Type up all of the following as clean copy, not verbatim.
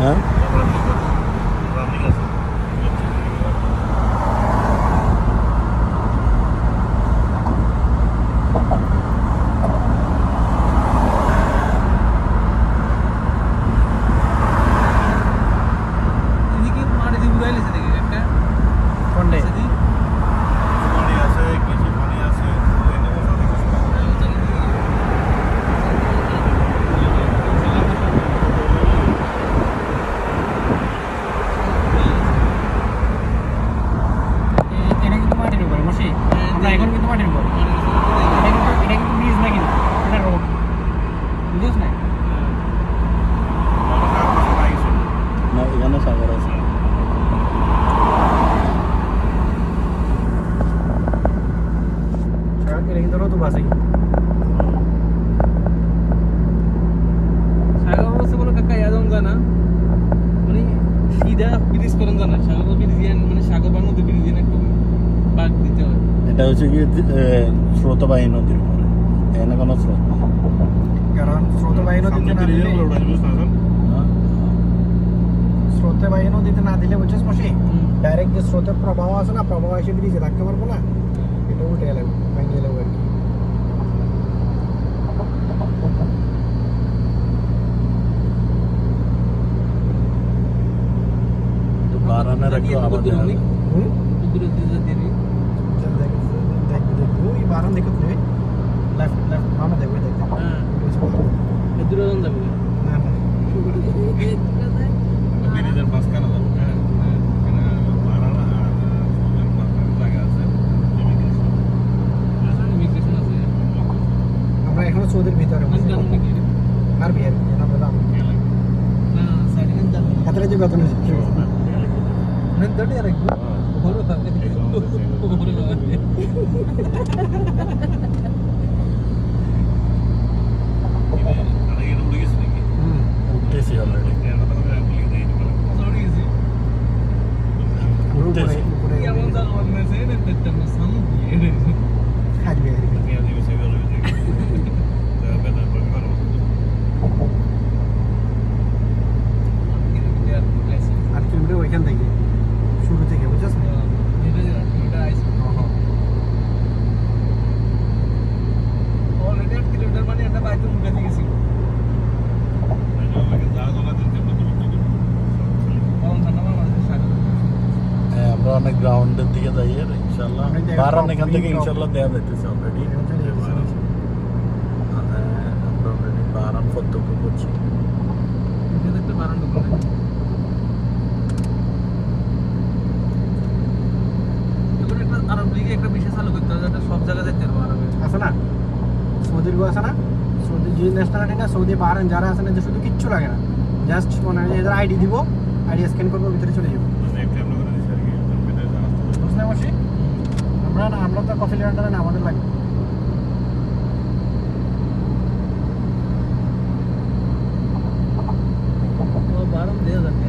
হ্যাঁ এখানে সাগর আছে। এটা কিন্তু নতুন বাসে সাগর অবস্থা কোনো কাকা ইয়াদম জানা মানে সিধা ব্রিজ করেন জানা সাগর ব্রিজিয়ান মানে সাগর বা নদী ব্রিজিয়ান একটু বাগ দিতে হয়। এটা হচ্ছে কি স্রোতবাহী নদীর উপরে এখানে কোনো স্রোত নেই। কারণ স্রোতবাহী নদীতে না দিলে স্রোতবাহী নদীতে না দিলে বুঝছিস মশি ডাইরেক্ট যে স্রোতের প্রবাহ আছে না প্রবাহ এসে ব্রিজে রাখতে পারবো না এটা উল্টে গেলে ভেঙে গেলে আর কি। তো বারানের একটু আবার ওই বারান দেখো তুমি লেফট লেফট মামা দেখো দেখো হ্যাঁ এদুরে যান যাবে না না ব্রিজের মাঝখানে যাবো হ্যাঁ এখানে বারানা আর সুন্দর মাঝখানে জায়গা আছে ইমিগ্রেশন আছে। আমরা এখনো সৌদির ভিতরে আর বিয়ার আমরা দাম না সাইডে দাম কতটা যে বেতন আছে না দড়ি আর একটু বড় থাকে উঠতেছি অলরেডি উঠতেছি আট কিলোমিটার ওইখান থেকে শুরু থেকে বুঝছিস অলরেডি 8 কিলোমিটার মানে একটা বাইতে মুখে গেছি আমরা অনেক গ্রাউন্ডের দিকে যাই আর ইনশাল্লাহ বারান এখান থেকে ইনশাল্লাহ দেওয়া যাইতেছে অলরেডি। আমরা অলরেডি বারান প্রত্যক্ষ করছি। আরব লিগে একটা বিশেষ চালু করতে হবে যাতে সব জায়গায় যেতে পারবো আরবে আছে না সৌদির গো আছে না সৌদি যে ন্যাশনালিটি না সৌদি বাহারান যারা আছে না যে শুধু কিচ্ছু লাগে না জাস্ট মানে এদের আইডি দিব আইডি স্ক্যান করবো ভিতরে চলে যাবো বুঝতে পারছি আমরা তো কফি ল্যান্ডারে না আমাদের লাগবে বারান দেওয়া যাবে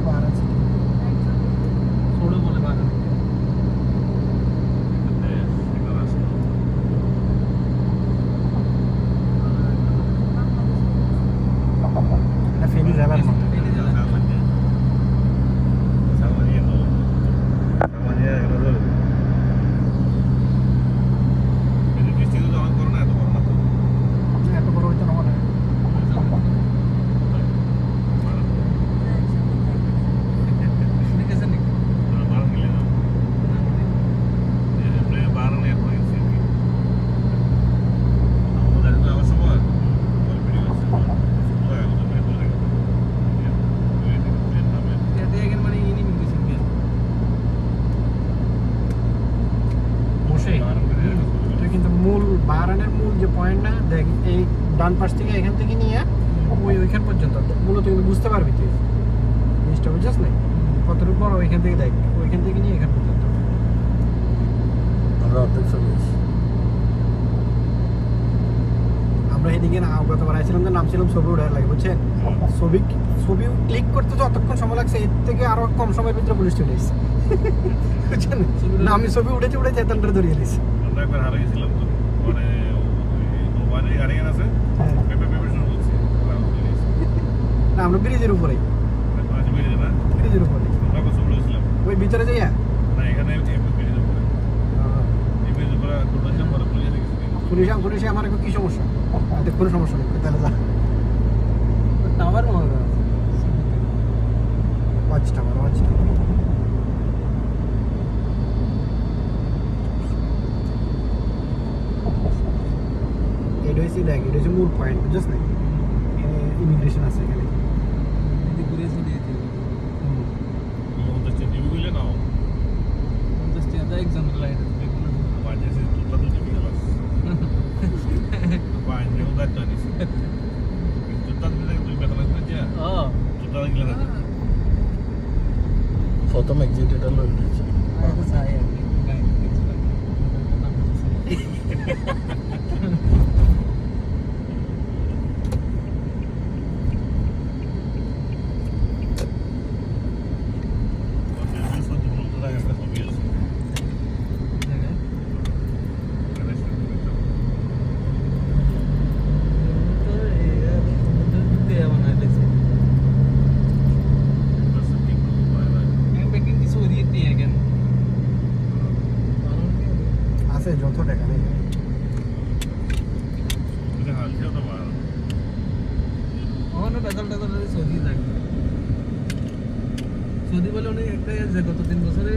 বারান ছোড়ো বলে বারান ফেনি যাবার এত বড় হইতে না মনে হয় বাহারানের মূল যে পয়েন্ট না দেখ এই ডান পাশ থেকে এখান থেকে নিয়ে ওইখান পর্যন্ত মূলত কিন্তু বুঝতে পারবি তুই জিনিসটা বুঝছিস না কতটুকু বড় ওইখান থেকে দেখ ওইখান থেকে নিয়ে এখান পর্যন্ত আমরা অর্ধেক চলে এসেছি। আমরা এদিকে না গতবার আসছিলাম তো নামছিলাম ছবি উঠে লাগে বুঝছেন ছবি ক্লিক করতে যতক্ষণ সময় লাগছে এর থেকে আরো কম সময়ের ভিতরে পুলিশ চলে এসেছে বুঝছেন না আমি ছবি উঠেছি চেতনটা ধরিয়ে দিয়েছি। আমরা একবার হারিয়ে গেছিলাম তো মানে ওই মোবাইলে হারিয়ে গেছে পেপার শুরু করছি না আমরা ব্রিজের উপরে মাঝে বেরিয়ে না ব্রিজের উপরে আমরা কত বলেছিলাম ওই ভিতরে যাইয়া না এখানে বেরিয়ে যাবো এই বেরিয়ে যাবো টোটাল পরে পুলিশে দেখছি পুলিশে আমার এখন কি সমস্যা তাতে কোনো সমস্যা নেই তাহলে যা টাওয়ার ওয়াচ টাওয়ার এটা হচ্ছে দেখ এটা হচ্ছে মূল পয়েন্ট বুঝছিস না ইমিগ্রেশন আছে এখানে ঘুরে চলে যেতে মধ্যে টিভি গুলো নাও এক্সাম্পল লাইট বাজে সে তোতা তো টিভি গেল বাজে ওটা তো নিস তোতা দিলে তুই বেতন আসবে যা তোতা গেলে না প্রথম এক্সিট এটা লই দিয়েছে আছে যত টাকা নেই সৌদি বলে অনেক একটা গত 3 বছরে